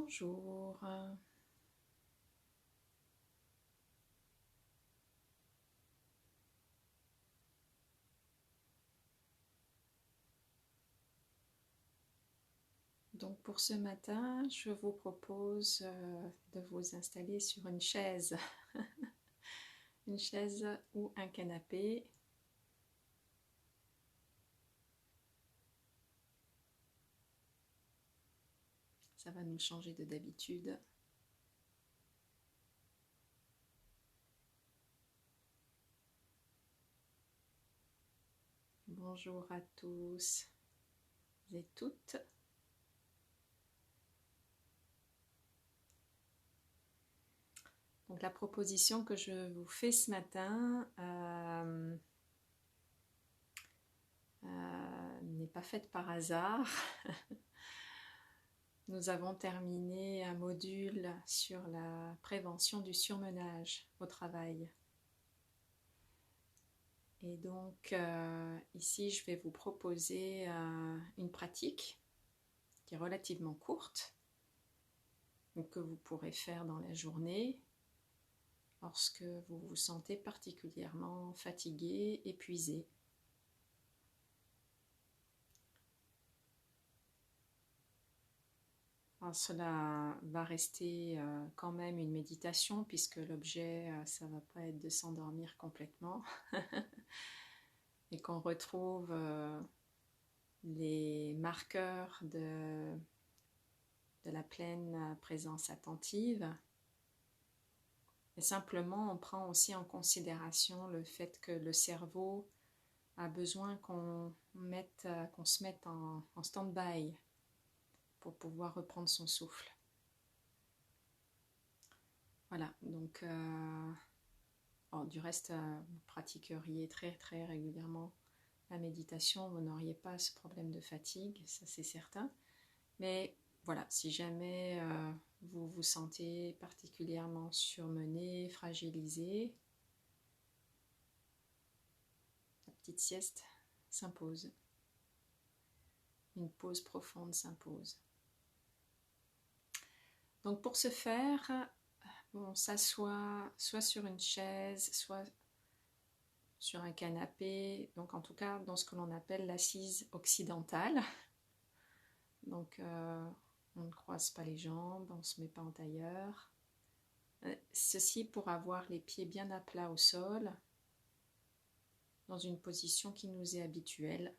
Bonjour. Donc pour ce matin, je vous propose de vous installer sur une chaise, une chaise ou un canapé. Ça va nous changer de d'habitude. Bonjour à tous et toutes. Donc la proposition que je vous fais ce matin n'est pas faite par hasard. Nous avons terminé un module sur la prévention du surmenage au travail. Et donc ici, je vais vous proposer une pratique qui est relativement courte, donc que vous pourrez faire dans la journée lorsque vous vous sentez particulièrement fatigué, épuisé. Alors, cela va rester quand même une méditation puisque l'objet, ça ne va pas être de s'endormir complètement et qu'on retrouve les marqueurs de la pleine présence attentive. Et simplement, on prend aussi en considération le fait que le cerveau a besoin qu'on se mette en stand-by pour pouvoir reprendre son souffle. Voilà, donc du reste, vous pratiqueriez très très régulièrement la méditation, vous n'auriez pas ce problème de fatigue, ça c'est certain. Mais voilà, si jamais vous vous sentez particulièrement surmené, fragilisé, la petite sieste s'impose. Une pause profonde s'impose. Donc pour ce faire, on s'assoit soit sur une chaise, soit sur un canapé, donc en tout cas dans ce que l'on appelle l'assise occidentale. Donc on ne croise pas les jambes, on ne se met pas en tailleur. Ceci pour avoir les pieds bien à plat au sol, dans une position qui nous est habituelle.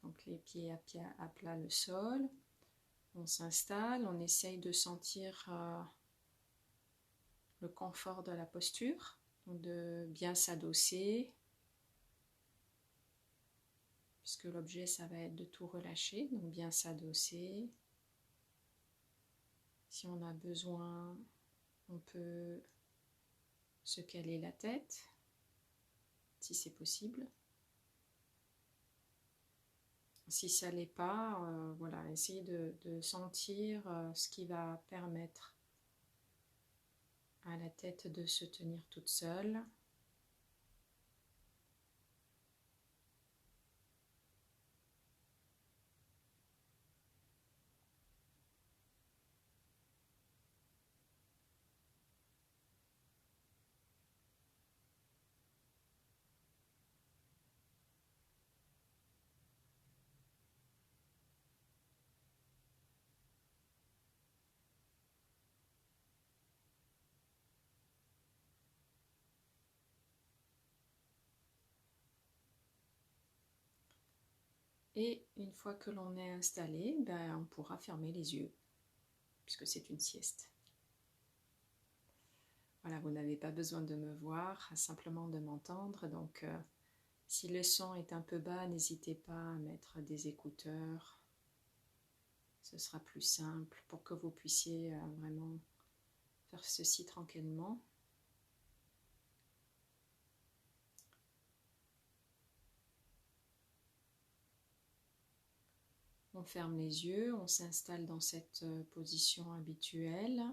Donc les pieds à plat le sol. On s'installe, on essaye de sentir le confort de la posture, donc de bien s'adosser, puisque l'objet ça va être de tout relâcher, donc bien s'adosser. Si on a besoin, on peut se caler la tête, si c'est possible. Si ça l'est pas, voilà, essayez de sentir ce qui va permettre à la tête de se tenir toute seule. Et une fois que l'on est installé, on pourra fermer les yeux, puisque c'est une sieste. Voilà, vous n'avez pas besoin de me voir, simplement de m'entendre. Donc, si le son est un peu bas, n'hésitez pas à mettre des écouteurs. Ce sera plus simple pour que vous puissiez vraiment faire ceci tranquillement. On ferme les yeux, on s'installe dans cette position habituelle,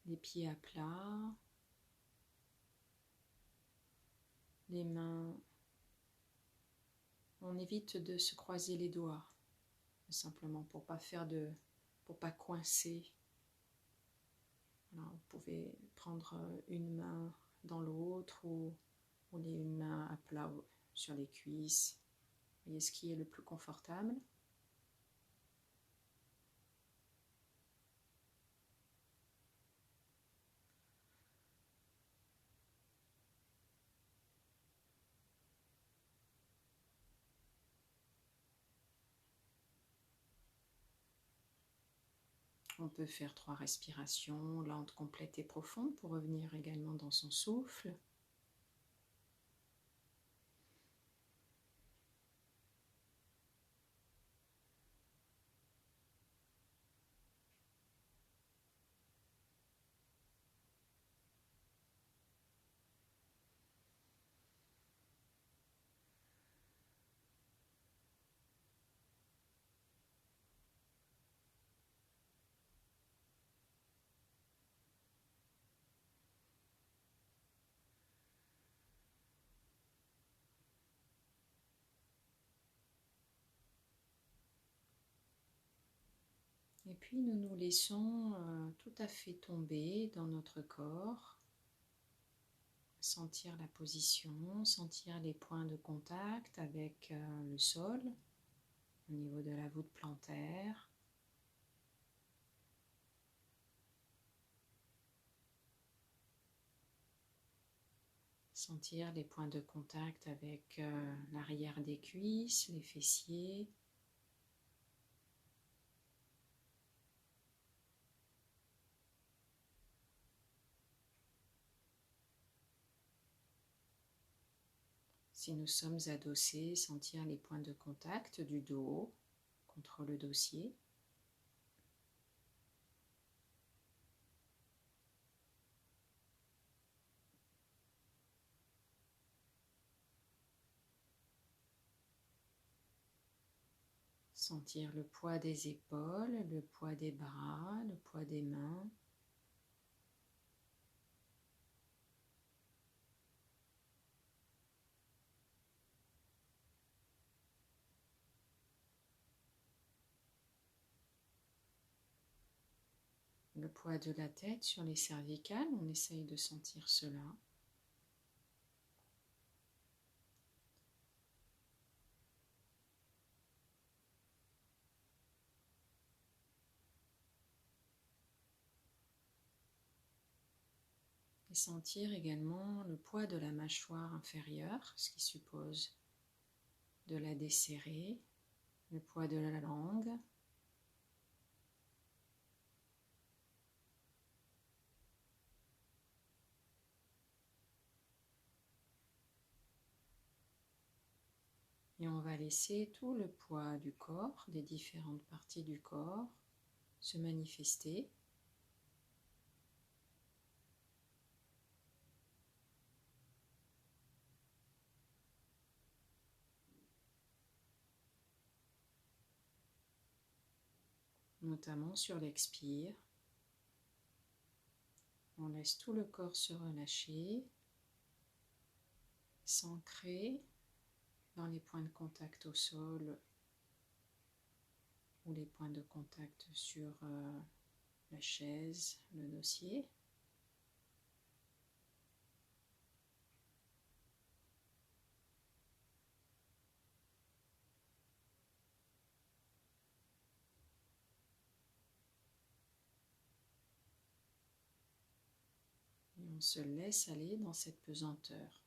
les pieds à plat, les mains, on évite de se croiser les doigts, simplement pour pas coincer. Alors, vous pouvez prendre une main dans l'autre ou une main à plat sur les cuisses. Voyez ce qui est le plus confortable. On peut faire 3 respirations lentes, complètes et profondes pour revenir également dans son souffle. Et puis nous nous laissons tout à fait tomber dans notre corps, sentir la position, sentir les points de contact avec le sol au niveau de la voûte plantaire. Sentir les points de contact avec l'arrière des cuisses, les fessiers. Si nous sommes adossés, sentir les points de contact du dos contre le dossier. Sentir le poids des épaules, le poids des bras, le poids des mains. Le poids de la tête sur les cervicales, on essaye de sentir cela. Et sentir également le poids de la mâchoire inférieure, ce qui suppose de la desserrer, le poids de la langue. Et on va laisser tout le poids du corps, des différentes parties du corps, se manifester. Notamment sur l'expire. On laisse tout le corps se relâcher, s'ancrer dans les points de contact au sol ou les points de contact sur la chaise, le dossier. Et on se laisse aller dans cette pesanteur.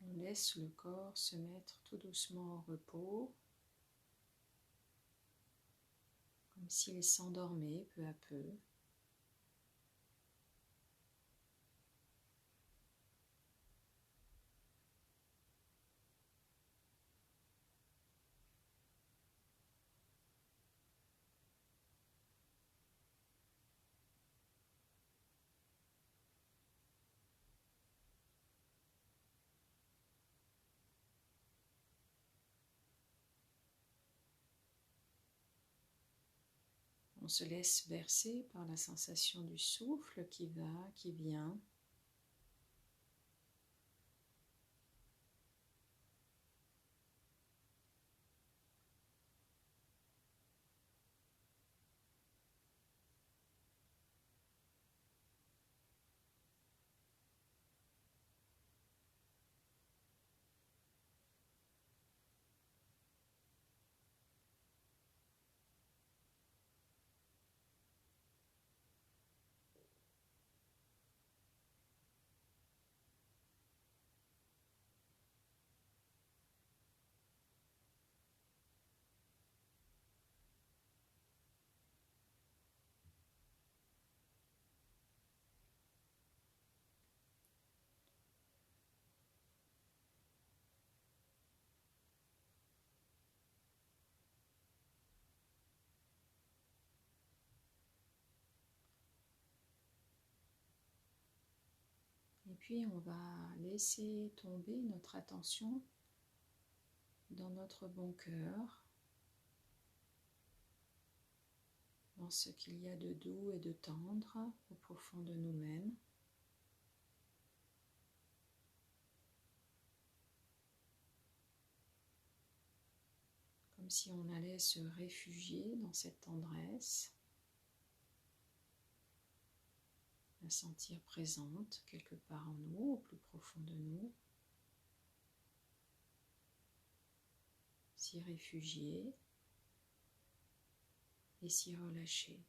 On laisse le corps se mettre tout doucement au repos, comme comme s'il s'endormait peu à peu. On se laisse bercer par la sensation du souffle qui va, qui vient. Et puis on va laisser tomber notre attention dans notre bon cœur, dans ce qu'il y a de doux et de tendre au profond de nous-mêmes. Comme si on allait se réfugier dans cette tendresse, la sentir présente quelque part en nous, au plus profond de nous. S'y réfugier et s'y relâcher.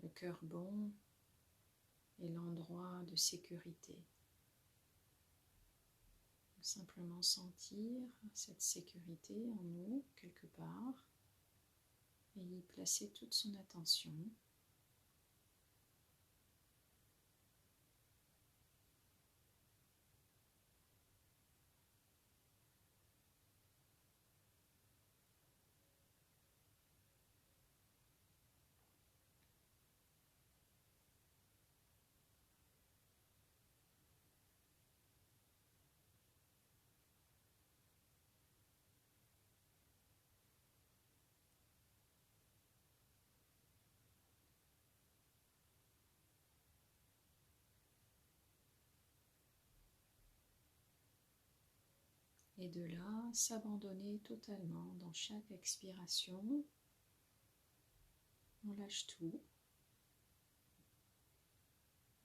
Le cœur bon est l'endroit de sécurité. Simplement sentir cette sécurité en nous, quelque part, et y placer toute son attention. Et de là, s'abandonner totalement dans chaque expiration. On lâche tout.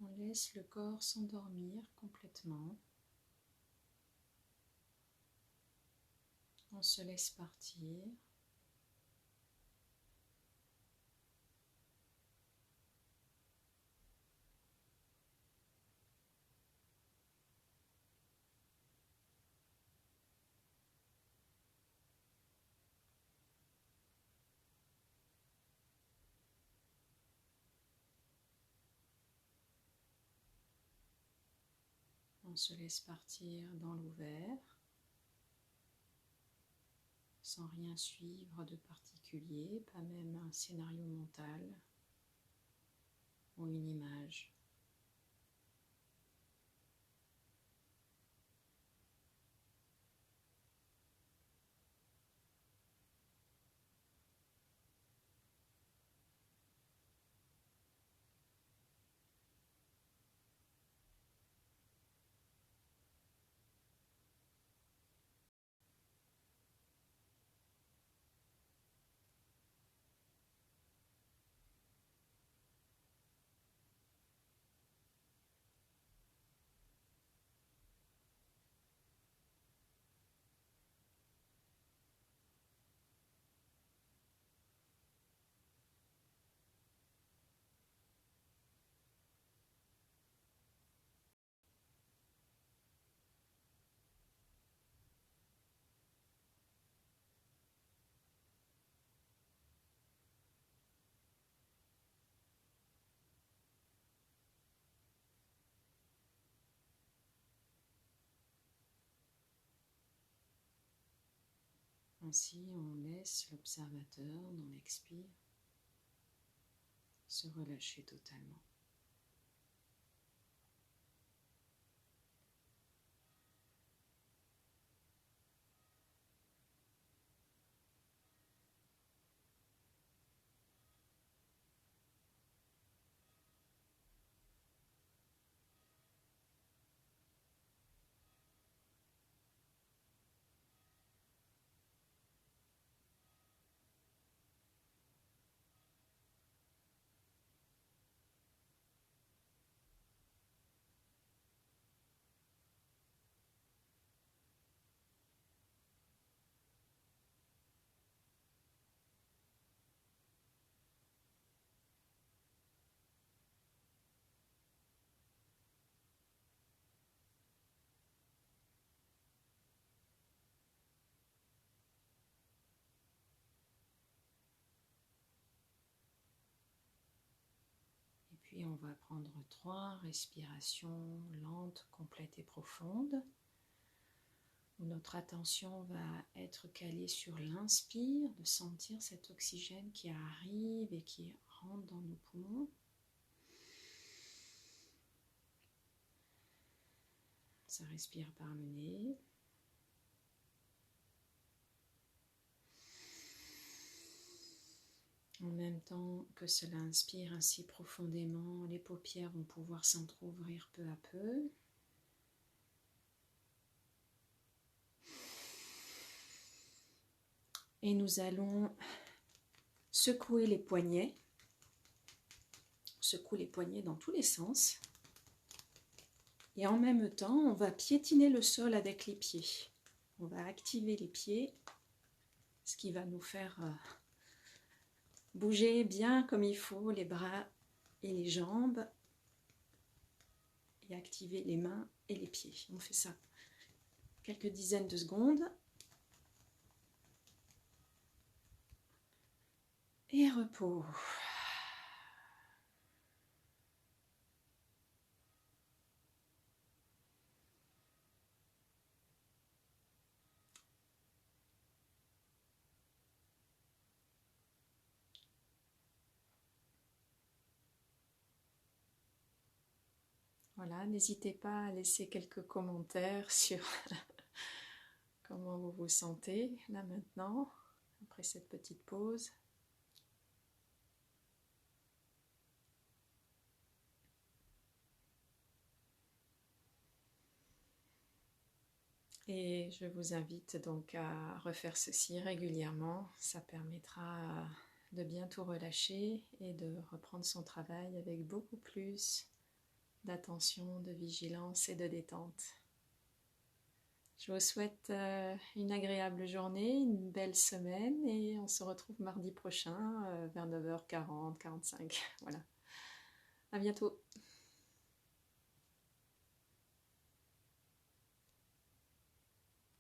On laisse le corps s'endormir complètement. On se laisse partir. On se laisse partir dans l'ouvert, sans rien suivre de particulier, pas même un scénario mental ou une image. Ainsi, on laisse l'observateur, dans l'expire, se relâcher totalement. Et puis on va prendre 3 respirations lentes, complètes et profondes, où notre attention va être calée sur l'inspire, de sentir cet oxygène qui arrive et qui rentre dans nos poumons. Ça respire par le nez. En même temps que cela inspire ainsi profondément, les paupières vont pouvoir s'entrouvrir peu à peu. Et nous allons secouer les poignets. On secoue les poignets dans tous les sens. Et en même temps, on va piétiner le sol avec les pieds. On va activer les pieds, ce qui va nous faire bouger bien comme il faut les bras et les jambes et activer les mains et les pieds. On fait ça quelques dizaines de secondes. Et repos. Voilà, n'hésitez pas à laisser quelques commentaires sur comment vous vous sentez là maintenant, après cette petite pause. Et je vous invite donc à refaire ceci régulièrement. Ça permettra de bien tout relâcher et de reprendre son travail avec beaucoup plus d'attention, de vigilance et de détente. Je vous souhaite une agréable journée, une belle semaine et on se retrouve mardi prochain vers 9h40, 45. Voilà. À bientôt.